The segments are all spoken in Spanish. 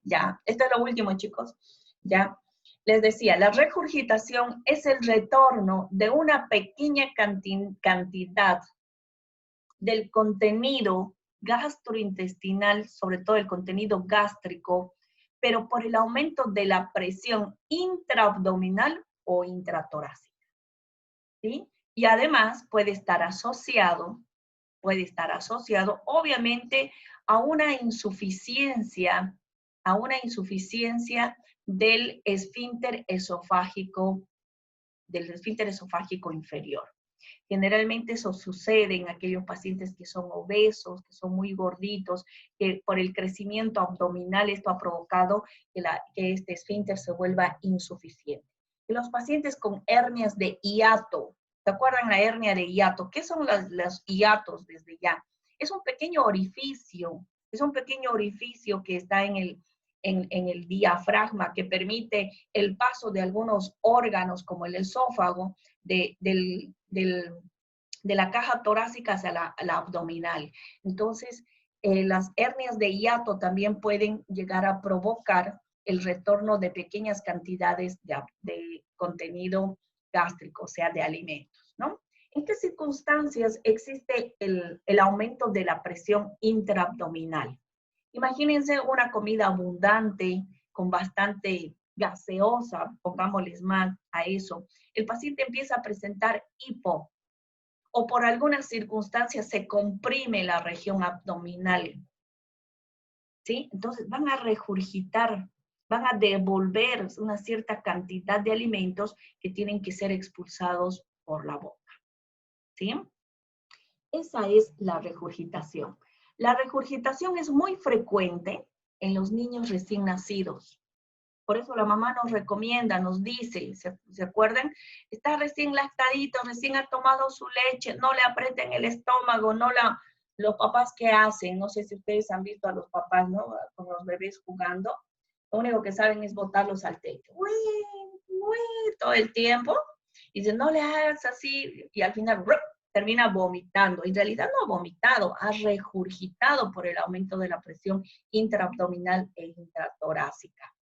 Ya, esto es lo último, chicos. Ya, les decía, la regurgitación es el retorno de una pequeña cantidad del contenido gastrointestinal, sobre todo el contenido gástrico, pero por el aumento de la presión intraabdominal o intratorácica, ¿sí? Y además puede estar asociado, obviamente, a una insuficiencia del esfínter esofágico inferior. Generalmente eso sucede en aquellos pacientes que son obesos, que son muy gorditos, que por el crecimiento abdominal esto ha provocado que este esfínter se vuelva insuficiente. Y los pacientes con hernias de hiato, ¿se acuerdan la hernia de hiato? ¿Qué son los hiatos desde ya? Es un pequeño orificio que está en el diafragma que permite el paso de algunos órganos como el esófago de la caja torácica hacia la abdominal. Entonces, las hernias de hiato también pueden llegar a provocar el retorno de pequeñas cantidades de contenido gástrico, o sea, de alimentos, ¿no? ¿En qué circunstancias existe el aumento de la presión intraabdominal? Imagínense una comida abundante, con bastante gaseosa, pongámosles más a eso. El paciente empieza a presentar hipo, o por algunas circunstancias se comprime la región abdominal, ¿sí? Entonces van a regurgitar, van a devolver una cierta cantidad de alimentos que tienen que ser expulsados por la boca, ¿sí? Esa es la regurgitación. La regurgitación es muy frecuente en los niños recién nacidos. Por eso la mamá nos recomienda, nos dice, ¿se acuerdan? Está recién lactadito, recién ha tomado su leche, no le aprieten el estómago, los papás ¿qué hacen? No sé si ustedes han visto a los papás, ¿no? Con los bebés jugando. Lo único que saben es botarlos al techo. ¡Uy! ¡Uy! Todo el tiempo. Y dicen, no le hagas así. Y al final, ¡rup! Termina vomitando. En realidad no ha vomitado, ha regurgitado por el aumento de la presión intraabdominal e intratorácica.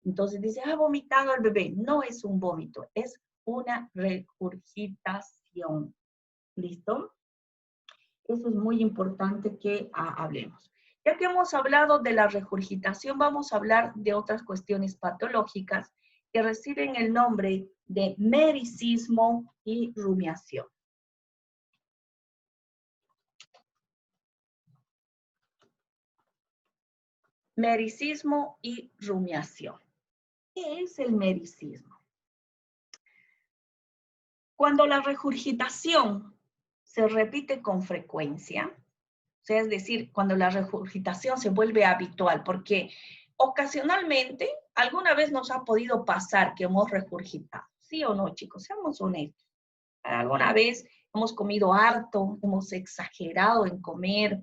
Entonces dice, ha vomitado el bebé. No es un vómito, es una regurgitación. ¿Listo? Eso es muy importante que hablemos. Ya que hemos hablado de la regurgitación, vamos a hablar de otras cuestiones patológicas que reciben el nombre de mericismo y rumiación. Mericismo y rumiación. ¿Qué es el mericismo? Cuando la regurgitación se repite con frecuencia, o sea, es decir, cuando la regurgitación se vuelve habitual, porque ocasionalmente alguna vez nos ha podido pasar que hemos regurgitado, ¿sí o no, chicos? Seamos honestos. Alguna vez hemos comido harto, hemos exagerado en comer,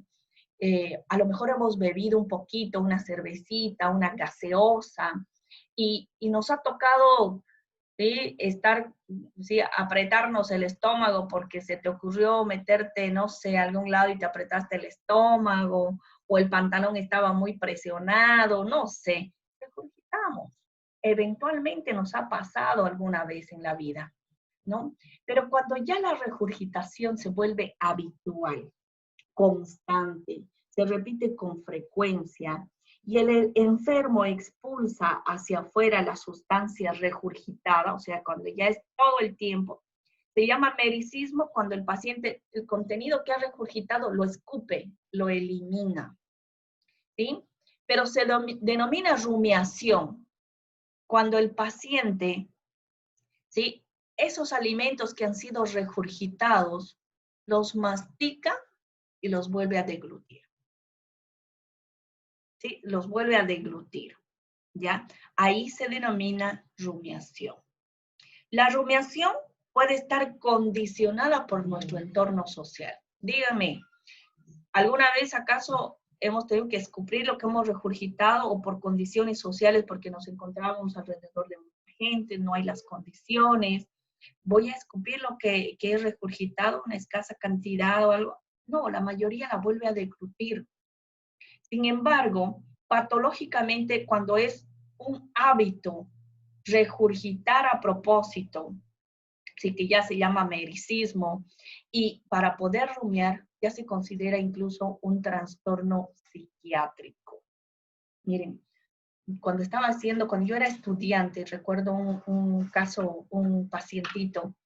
a lo mejor hemos bebido un poquito, una cervecita, una gaseosa, y nos ha tocado, ¿sí? ¿Sí? Apretarnos el estómago porque se te ocurrió meterte, no sé, a algún lado y te apretaste el estómago, o el pantalón estaba muy presionado, no sé. Regurgitamos. Eventualmente nos ha pasado alguna vez en la vida, ¿no? Pero cuando ya la regurgitación se vuelve habitual, constante, se repite con frecuencia, y el enfermo expulsa hacia afuera la sustancia regurgitada, o sea, cuando ya es todo el tiempo, se llama mericismo cuando el paciente, el contenido que ha regurgitado lo escupe, lo elimina, ¿sí? Pero se denomina rumiación cuando el paciente, ¿sí? Esos alimentos que han sido regurgitados, los mastica y los vuelve a deglutir. ¿Sí? Los vuelve a deglutir, ¿ya? Ahí se denomina rumiación. La rumiación puede estar condicionada por nuestro entorno social. Dígame, ¿alguna vez acaso hemos tenido que escupir lo que hemos regurgitado o por condiciones sociales porque nos encontrábamos alrededor de mucha gente, no hay las condiciones? ¿Voy a escupir lo que he regurgitado, una escasa cantidad o algo? No, la mayoría la vuelve a deglutir. Sin embargo, patológicamente cuando es un hábito regurgitar a propósito, sí que ya se llama mericismo, y para poder rumiar ya se considera incluso un trastorno psiquiátrico. Miren, cuando yo era estudiante, recuerdo un caso, un pacientito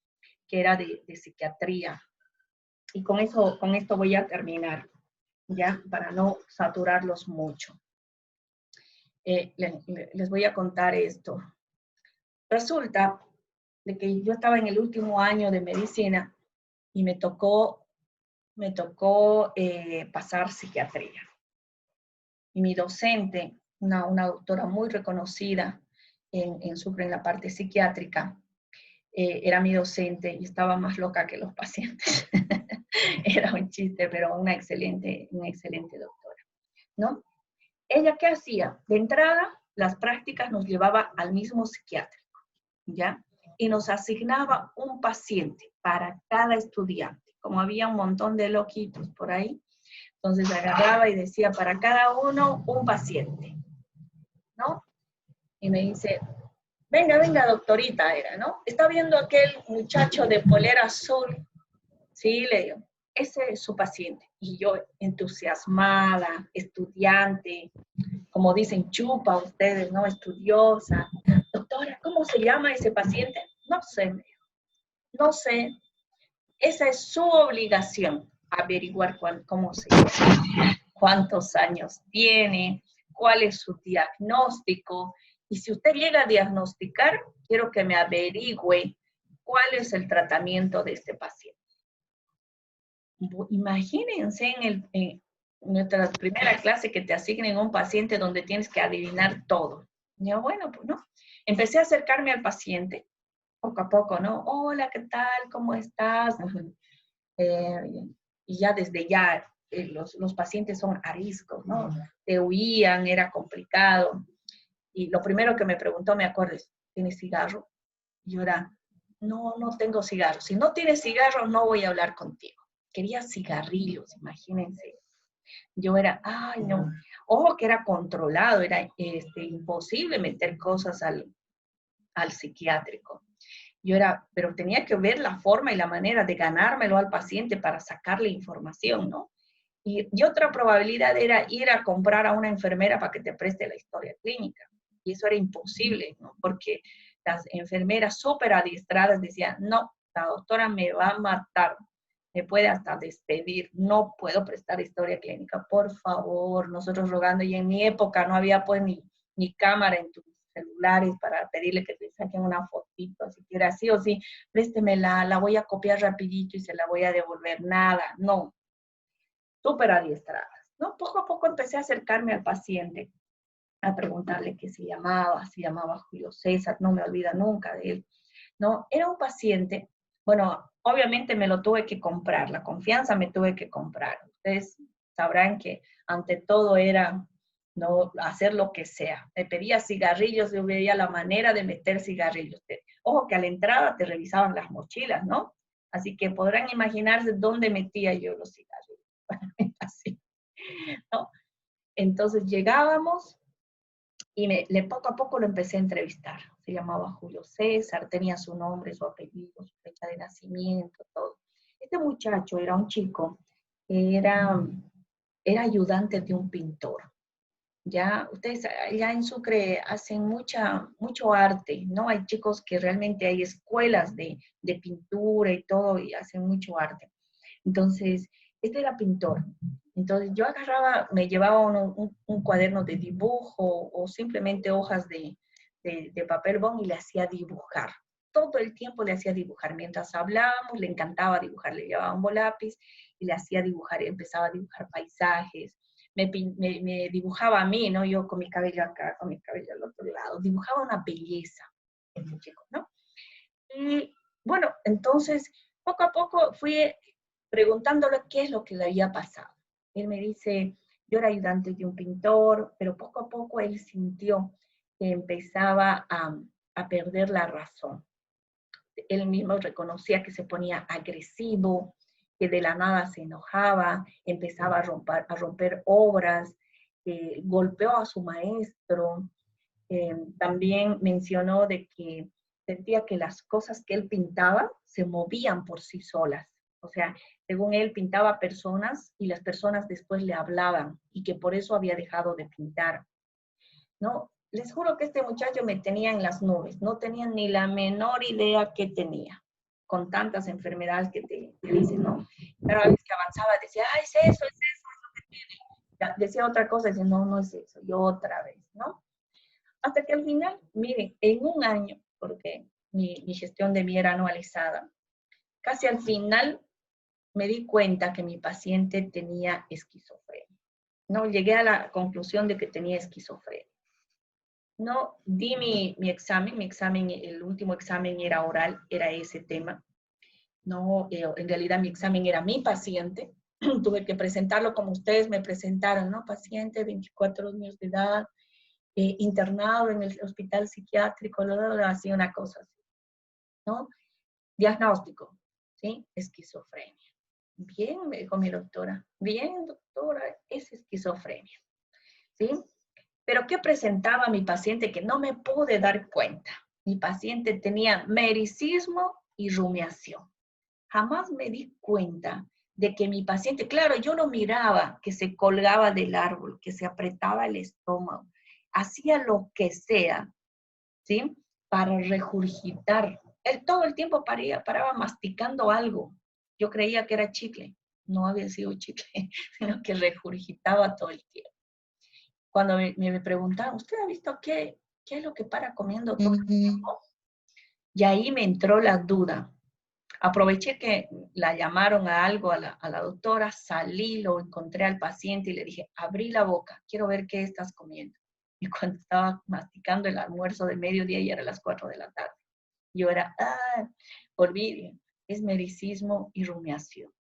que era de psiquiatría, y con esto voy a terminar, ya, para no saturarlos mucho. Les voy a contar esto. Resulta de que yo estaba en el último año de medicina y me tocó pasar psiquiatría. Y mi docente, una doctora muy reconocida en Sucre en la parte psiquiátrica, era mi docente y estaba más loca que los pacientes. Era un chiste, pero una excelente doctora, ¿no? ¿Ella qué hacía? De entrada, las prácticas nos llevaba al mismo psiquiátrico, ¿ya? Y nos asignaba un paciente para cada estudiante. Como había un montón de loquitos por ahí, entonces agarraba y decía, para cada uno, un paciente, ¿no? Y me dice, venga, venga, doctorita, era, ¿no? ¿Está viendo aquel muchacho de polera azul? Sí, le digo, ese es su paciente. Y yo, entusiasmada, estudiante, como dicen, chupa ustedes, ¿no? Estudiosa. Doctora, ¿cómo se llama ese paciente? No sé, no sé. Esa es su obligación, averiguar cómo se llama, cuántos años tiene, cuál es su diagnóstico. Y si usted llega a diagnosticar, quiero que me averigüe cuál es el tratamiento de este paciente. Imagínense en nuestra primera clase que te asignen un paciente donde tienes que adivinar todo. Ya bueno, pues no. Empecé a acercarme al paciente, poco a poco, ¿no? Hola, ¿qué tal? ¿Cómo estás? Y ya desde ya los pacientes son ariscos, ¿no? Te huían, era complicado. Y lo primero que me preguntó, me acuerdo, es, ¿tienes cigarro? Y yo era, no, no tengo cigarro. Si no tienes cigarro, no voy a hablar contigo. Quería cigarrillos, imagínense. Yo era, ay, no. Ojo que era controlado, era imposible meter cosas al psiquiátrico. Yo era, pero tenía que ver la forma y la manera de ganármelo al paciente para sacarle información, ¿no? Y otra probabilidad era ir a comprar a una enfermera para que te preste la historia clínica. Y eso era imposible, ¿no? Porque las enfermeras súper adiestradas decían, no, la doctora me va a matar, me puede hasta despedir, no puedo prestar historia clínica, por favor, nosotros rogando. Y en mi época no había pues ni cámara en tus celulares para pedirle que te saquen una fotito, si quiera sí o sí, préstemela, la voy a copiar rapidito y se la voy a devolver, nada, no, súper adiestradas, ¿no? Poco a poco empecé a acercarme al paciente, a preguntarle qué se llamaba Julio César, no me olvida nunca de él, ¿no? Era un paciente, bueno, obviamente me lo tuve que comprar, la confianza me tuve que comprar. Ustedes sabrán que ante todo era no hacer lo que sea. Me pedía cigarrillos, yo veía la manera de meter cigarrillos. Ojo que a la entrada te revisaban las mochilas, ¿no? Así que podrán imaginarse dónde metía yo los cigarrillos. Así, ¿no? Entonces llegábamos y poco a poco lo empecé a entrevistar. Se llamaba Julio César, tenía su nombre, su apellido, su fecha de nacimiento, todo. Este muchacho era un chico, era, era ayudante de un pintor. Ya, ustedes ya en Sucre hacen mucho arte, ¿no? Hay chicos que realmente hay escuelas de pintura y todo y hacen mucho arte. Entonces, este era pintor. Entonces, yo agarraba, me llevaba un cuaderno de dibujo o simplemente hojas de papel bond y le hacía dibujar. Todo el tiempo le hacía dibujar. Mientras hablábamos, le encantaba dibujar. Le llevaba un lápiz y le hacía dibujar. Y empezaba a dibujar paisajes. Me dibujaba a mí, ¿no? Yo con mi cabello acá, con mi cabello al otro lado. Dibujaba una belleza, este chico, ¿no? Y bueno, entonces, poco a poco fui preguntándole qué es lo que le había pasado. Él me dice, yo era ayudante de un pintor, pero poco a poco él sintió que empezaba a perder la razón. Él mismo reconocía que se ponía agresivo, que de la nada se enojaba, empezaba a romper obras, golpeó a su maestro. También mencionó de que sentía que las cosas que él pintaba se movían por sí solas. O sea, según él pintaba personas y las personas después le hablaban y que por eso había dejado de pintar, ¿no? Les juro que este muchacho me tenía en las nubes, no tenía ni la menor idea qué tenía, con tantas enfermedades que te dicen, ¿no? Pero a veces que avanzaba decía, ah, es eso lo que tiene. Ya, decía otra cosa, decía, no, no es eso, y otra vez, ¿no? Hasta que al final, miren, en un año, porque mi gestión de mí era anualizada, casi al final me di cuenta que mi paciente tenía esquizofrenia. No, llegué a la conclusión de que tenía esquizofrenia. No, di mi examen, el último examen era oral, era ese tema. No, en realidad mi examen era mi paciente. Tuve que presentarlo como ustedes me presentaron, ¿no? Paciente, 24 años de edad, internado en el hospital psiquiátrico, así una cosa así, ¿no? Diagnóstico, ¿sí? Esquizofrenia. Bien, me dijo mi doctora. Bien, doctora, es esquizofrenia, ¿sí? Pero ¿qué presentaba mi paciente que no me pude dar cuenta? Mi paciente tenía mericismo y rumiación. Jamás me di cuenta de que mi paciente, claro, yo lo miraba, que se colgaba del árbol, que se apretaba el estómago, hacía lo que sea, ¿sí? Para regurgitar. Él todo el tiempo paraba masticando algo. Yo creía que era chicle. No había sido chicle, sino que regurgitaba todo el tiempo. Cuando me preguntaban, ¿usted ha visto qué es lo que para comiendo todo el tiempo? Y ahí me entró la duda. Aproveché que la llamaron a algo a la doctora, salí, lo encontré al paciente y le dije, abrí la boca, quiero ver qué estás comiendo. Y cuando estaba masticando el almuerzo de mediodía, ya era las 4 de la tarde. Yo era, olviden, es mericismo y rumiación.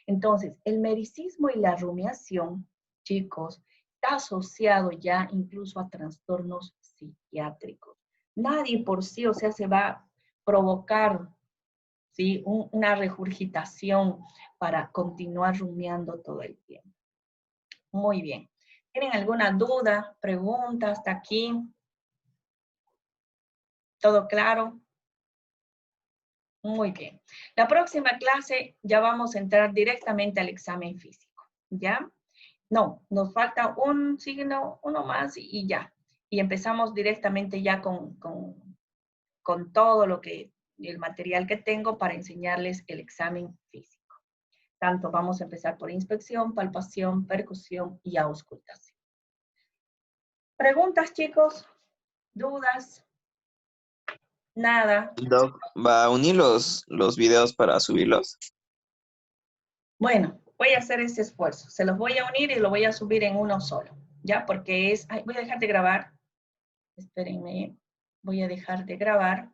Entonces, el mericismo y la rumiación, chicos, está asociado ya incluso a trastornos psiquiátricos. Nadie por sí, o sea, se va a provocar, ¿sí? Una regurgitación para continuar rumiando todo el tiempo. Muy bien. ¿Tienen alguna duda, pregunta hasta aquí? ¿Todo claro? Muy bien. La próxima clase ya vamos a entrar directamente al examen físico, ¿ya? No, nos falta un signo, uno más y ya. Y empezamos directamente ya con todo lo que, el material que tengo para enseñarles el examen físico. Tanto vamos a empezar por inspección, palpación, percusión y auscultación. ¿Preguntas, chicos? ¿Dudas? Nada. Doc, ¿va a unir los videos para subirlos? Bueno, voy a hacer ese esfuerzo. Se los voy a unir y lo voy a subir en uno solo, ¿ya? Porque es... Ay, voy a dejar de grabar. Espérenme. Voy a dejar de grabar.